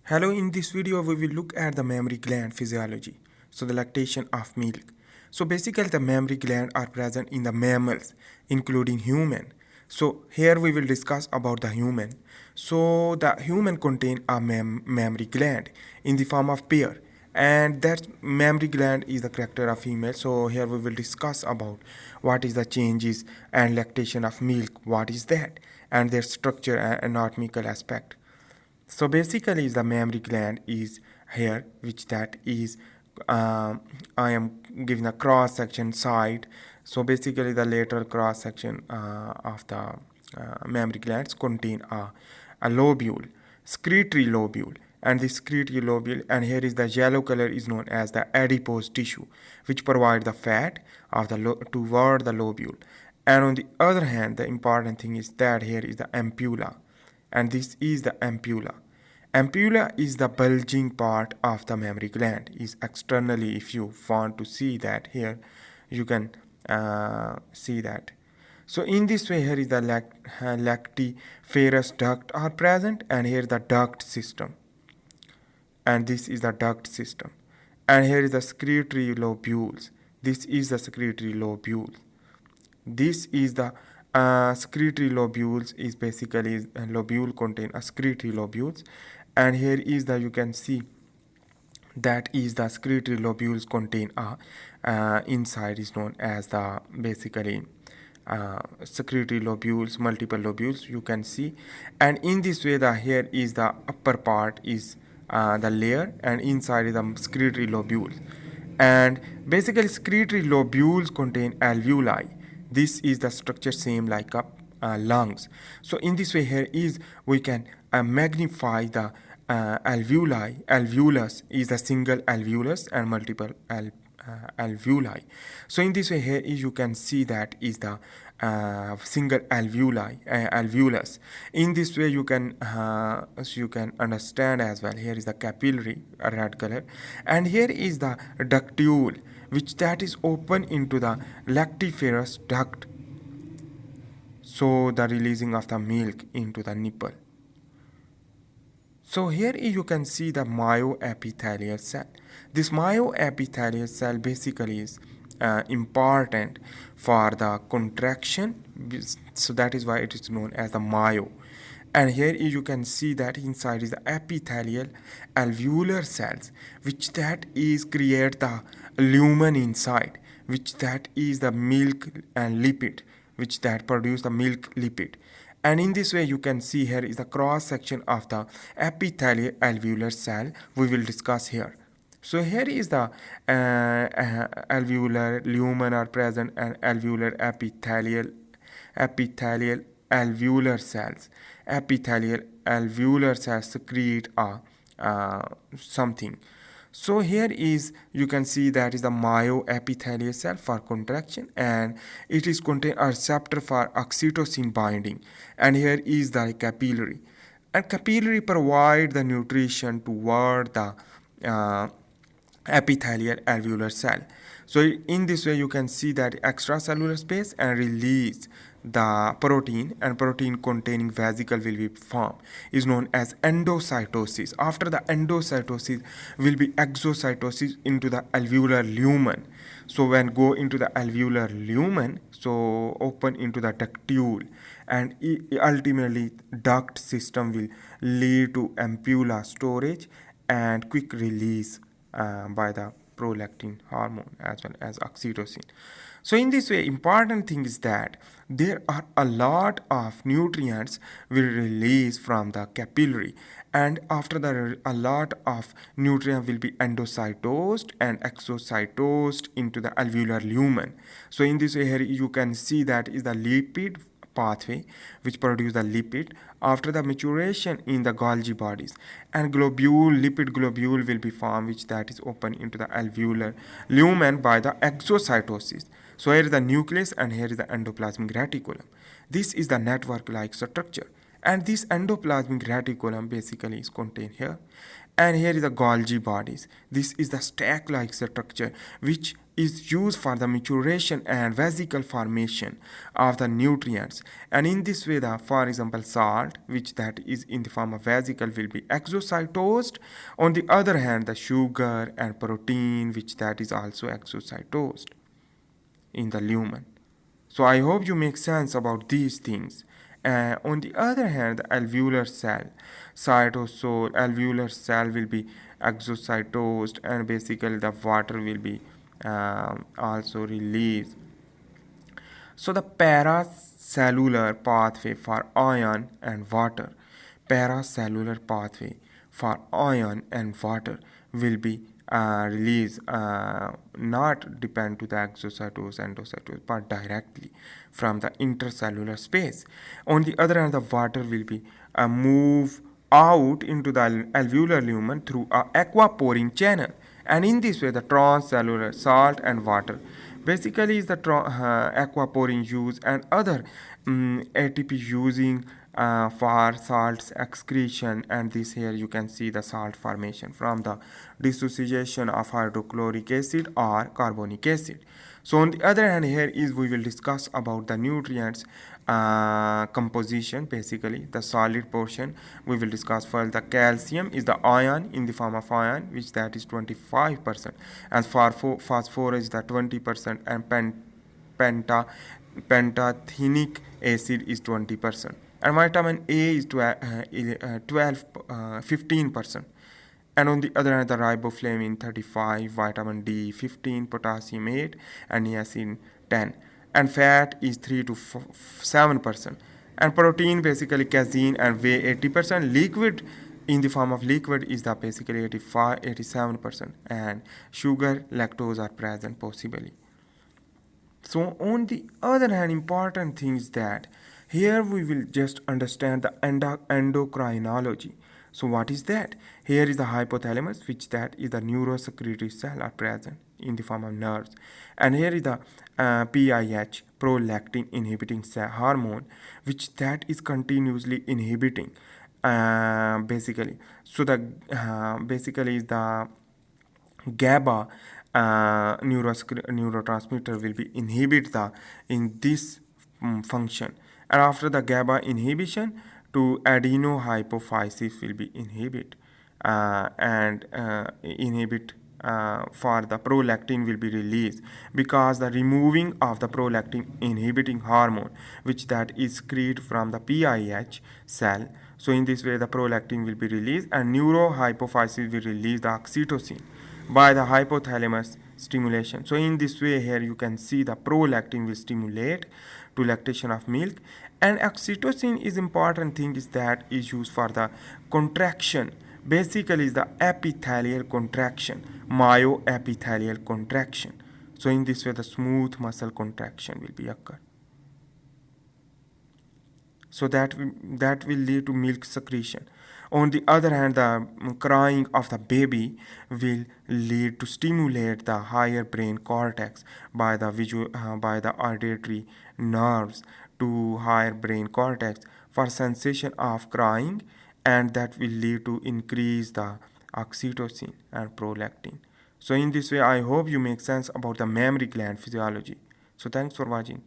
Hello, in this video we will look at the mammary gland physiology. So the lactation of milk. So basically the mammary gland are present in the mammals including human. So here we will discuss about the human. So the human contain a mammary gland in the form of pair, and that mammary gland is the character of female. So here we will discuss about what is the changes and lactation of milk, what is that, and their structure and anatomical aspect. So basically the mammary gland is here, which that is I am giving a cross section side. So basically the lateral cross section of the mammary glands contain a lobule, secretory lobule, and this secretory lobule, and here is the yellow color, is known as the adipose tissue, which provide the fat of the toward the lobule. And on the other hand, the important thing is that here is the ampulla, and this is the ampulla. Ampulla is the bulging part of the mammary gland. Is externally, if you want to see that here, you can see that. So in this way, here is the lactiferous duct are present, and here the duct system, and this is the duct system, and here is the secretory lobules. This is the secretory lobule. This is the secretory lobules, is basically lobule contain a secretory lobules, and here is the, you can see that is the secretory lobules contain a inside is known as the basically secretory lobules, multiple lobules you can see. And in this way, the here is the upper part is the layer, and inside is the secretory lobules. And basically secretory lobules contain alveoli. This is the structure same like a lungs. So in this way, here is we can magnify the alveoli. Alveolus is a single alveolus and multiple alveoli. So in this way, here is you can see that is the single alveolus. In this way, you can so you can understand as well. Here is the capillary, red color, and here is the ductule, which that is open into the lactiferous duct. So the releasing of the milk into the nipple. So here you can see the myoepithelial cell. This myoepithelial cell basically is important for the contraction, so that is why it is known as the myo. And here you can see that inside is the epithelial alveolar cells, which that is create the lumen inside, which that is the milk and lipid, which that produce the milk lipid. And in this way, you can see here is the cross section of the epithelial alveolar cell we will discuss here. So here is the alveolar lumen are present, and alveolar epithelial alveolar cells. Epithelial alveolar cells secrete something. So here is, you can see that is the myoepithelial cell for contraction, and it is contain a receptor for oxytocin binding. And here is the capillary, and capillary provide the nutrition toward the epithelial alveolar cell. So in this way, you can see that extracellular space and release the protein, and protein containing vesicle will be formed, is known as endocytosis. After the endocytosis will be exocytosis into the alveolar lumen. So when go into the alveolar lumen, so open into the ductule, and ultimately duct system will lead to ampulla storage and quick release by the prolactin hormone as well as oxytocin. So in this way, important thing is that there are a lot of nutrients will release from the capillary, and after that a lot of nutrient will be endocytosed and exocytosed into the alveolar lumen. So in this way, here you can see that is the lipid pathway which produce the lipid after the maturation in the Golgi bodies, and lipid globule will be formed, which that is open into the alveolar lumen by the exocytosis. So here is the nucleus, and here is the endoplasmic reticulum. This is the network like structure, and this endoplasmic reticulum basically is contained here, And here is the Golgi bodies. This is the stack-like structure which is used for the maturation and vesicle formation of the nutrients. And in this way, the, for example, salt, which that is in the form of vesicle, will be exocytosed. On the other hand, the sugar and protein, which that is also exocytosed in the lumen. So I hope you make sense about these things. On the other hand, the alveolar cell, cytosol, alveolar cell will be exocytosed, and basically the water will be also released. So the paracellular pathway for ion and water, paracellular pathway for ion and water will be released, not depend to the exocytose, endocytose, but directly from the intercellular space. On the other hand, the water will be move out into the alveolar lumen through a aquaporin channel, and in this way the transcellular salt and water basically is the aquaporin use and other ATP using for salts excretion. And this here you can see the salt formation from the dissociation of hydrochloric acid or carbonic acid. So on the other hand, here is we will discuss about the nutrients composition. Basically the solid portion we will discuss. First, the calcium is the ion in the form of ion, which that is 25%, and for phosphorus the 20%, and pantothenic acid is 20%, and vitamin A is 15%. And on the other hand, the riboflavin 35, vitamin D 15, potassium 8, and niacin 10. And fat is 3 to 7%. And protein basically casein and whey 80%. Liquid in the form of liquid is the basically 87%. And sugar, lactose are present possibly. So on the other hand, important thing is that here we will just understand the endocrinology. So what is that? Here is the hypothalamus, which that is the neurosecretory cell are present in the form of nerves. And here is the PIH, prolactin inhibiting hormone, which that is continuously inhibiting basically. So the basically is the GABA neurotransmitter will be inhibit the in this function, and after the GABA inhibition to adenohypophysis will be inhibit and inhibit for the prolactin will be released, because the removing of the prolactin inhibiting hormone which that is secreted from the PIH cell. So in this way the prolactin will be released, and neurohypophysis will release the oxytocin by the hypothalamus stimulation. So in this way here you can see the prolactin will stimulate to lactation of milk, and oxytocin is important thing is that is used for the contraction. Basically is the epithelial contraction, myoepithelial contraction. So in this way the smooth muscle contraction will be occur. So that will lead to milk secretion. On the other hand, the crying of the baby will lead to stimulate the higher brain cortex by the by the auditory nerves to higher brain cortex for sensation of crying, and that will lead to increase the oxytocin and prolactin. So in this way I hope you make sense about the mammary gland physiology. So thanks for watching.